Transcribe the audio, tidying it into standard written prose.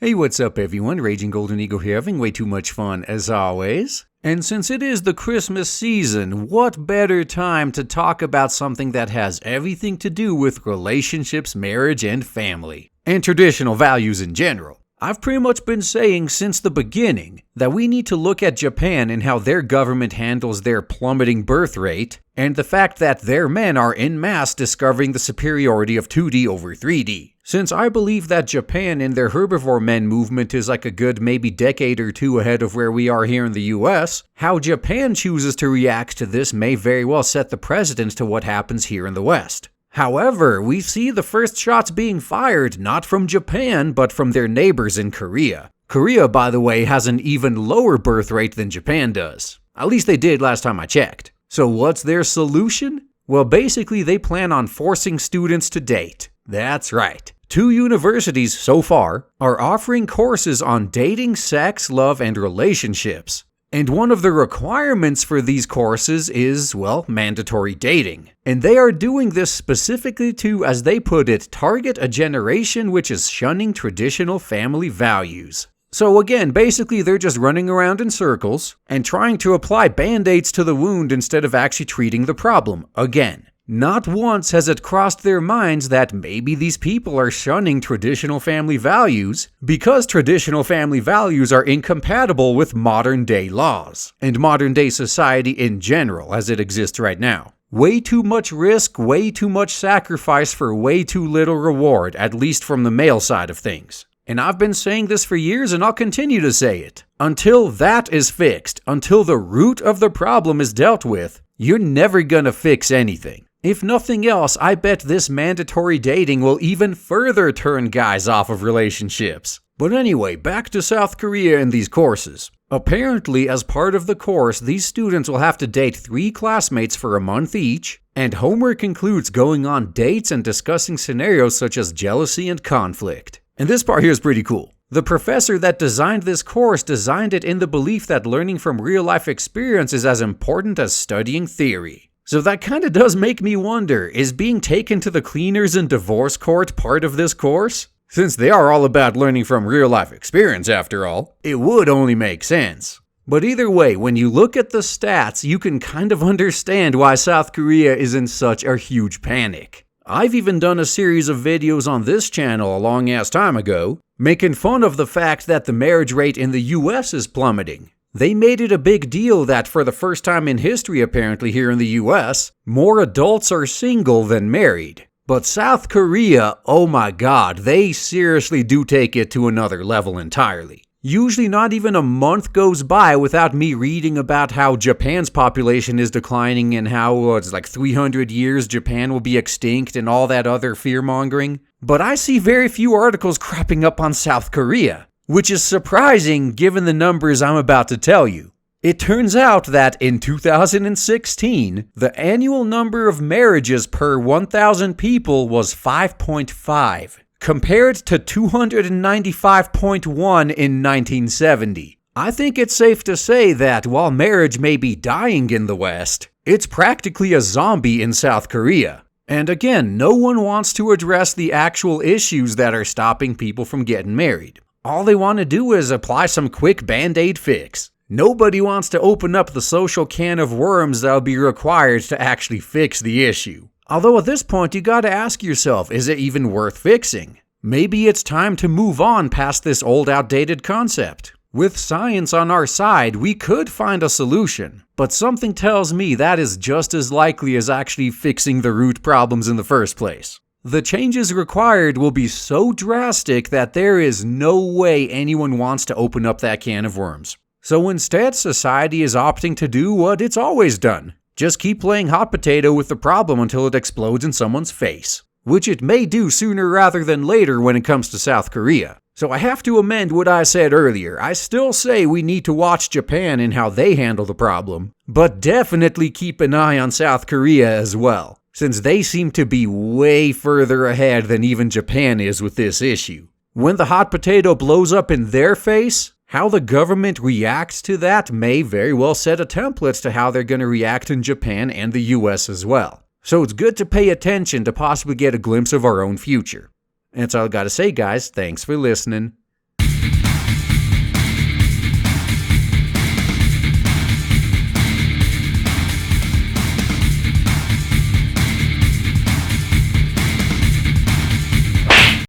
Hey, what's up everyone? Raging Golden Eagle here, having way too much fun as always. And since it is the Christmas season, what better time to talk about something that has everything to do with relationships, marriage, and family, and traditional values in general. I've pretty much been saying since the beginning that we need to look at Japan and how their government handles their plummeting birth rate, and the fact that their men are en masse discovering the superiority of 2D over 3D. Since I believe that Japan and their herbivore men movement is like a good maybe decade or two ahead of where we are here in the US, how Japan chooses to react to this may very well set the precedent to what happens here in the West. However, we see the first shots being fired not from Japan, but from their neighbors in Korea. Korea, by the way, has an even lower birth rate than Japan does. At least they did last time I checked. So what's their solution? Well, basically they plan on forcing students to date. That's right. 2 universities so far are offering courses on dating, sex, love, and relationships. And one of the requirements for these courses is, well, mandatory dating. And they are doing this specifically to, as they put it, target a generation which is shunning traditional family values. So again, basically they're just running around in circles and trying to apply band-aids to the wound instead of actually treating the problem again. Not once has it crossed their minds that maybe these people are shunning traditional family values because traditional family values are incompatible with modern-day laws and modern-day society in general as it exists right now. Way too much risk, way too much sacrifice for way too little reward, at least from the male side of things. And I've been saying this for years and I'll continue to say it. Until that is fixed, until the root of the problem is dealt with, you're never gonna fix anything. If nothing else, I bet this mandatory dating will even further turn guys off of relationships. But anyway, back to South Korea and these courses. Apparently, as part of the course, these students will have to date 3 classmates for a month each, and homework includes going on dates and discussing scenarios such as jealousy and conflict. And this part here is pretty cool. The professor that designed this course designed it in the belief that learning from real-life experience is as important as studying theory. So that kinda does make me wonder, is being taken to the cleaners and divorce court part of this course? Since they are all about learning from real-life experience after all, it would only make sense. But either way, when you look at the stats, you can kind of understand why South Korea is in such a huge panic. I've even done a series of videos on this channel a long-ass time ago, making fun of the fact that the marriage rate in the US is plummeting. They made it a big deal that for the first time in history apparently here in the US, more adults are single than married. But South Korea, oh my god, they seriously do take it to another level entirely. Usually not even a month goes by without me reading about how Japan's population is declining and how it's like 300 years Japan will be extinct and all that other fear-mongering. But I see very few articles cropping up on South Korea. Which is surprising given the numbers I'm about to tell you. It turns out that in 2016, the annual number of marriages per 1,000 people was 5.5, compared to 295.1 in 1970. I think it's safe to say that while marriage may be dying in the West, it's practically a zombie in South Korea. And again, no one wants to address the actual issues that are stopping people from getting married. All they want to do is apply some quick band-aid fix. Nobody wants to open up the social can of worms that'll be required to actually fix the issue. Although at this point you gotta ask yourself, is it even worth fixing? Maybe it's time to move on past this old outdated concept. With science on our side, we could find a solution, but something tells me that is just as likely as actually fixing the root problems in the first place. The changes required will be so drastic that there is no way anyone wants to open up that can of worms. So instead, society is opting to do what it's always done. Just keep playing hot potato with the problem until it explodes in someone's face. Which it may do sooner rather than later when it comes to South Korea. So I have to amend what I said earlier. I still say we need to watch Japan and how they handle the problem, but definitely keep an eye on South Korea as well, since they seem to be way further ahead than even Japan is with this issue. When the hot potato blows up in their face, how the government reacts to that may very well set a template to how they're going to react in Japan and the US as well. So it's good to pay attention to possibly get a glimpse of our own future. And that's all I gotta say, guys. Thanks for listening.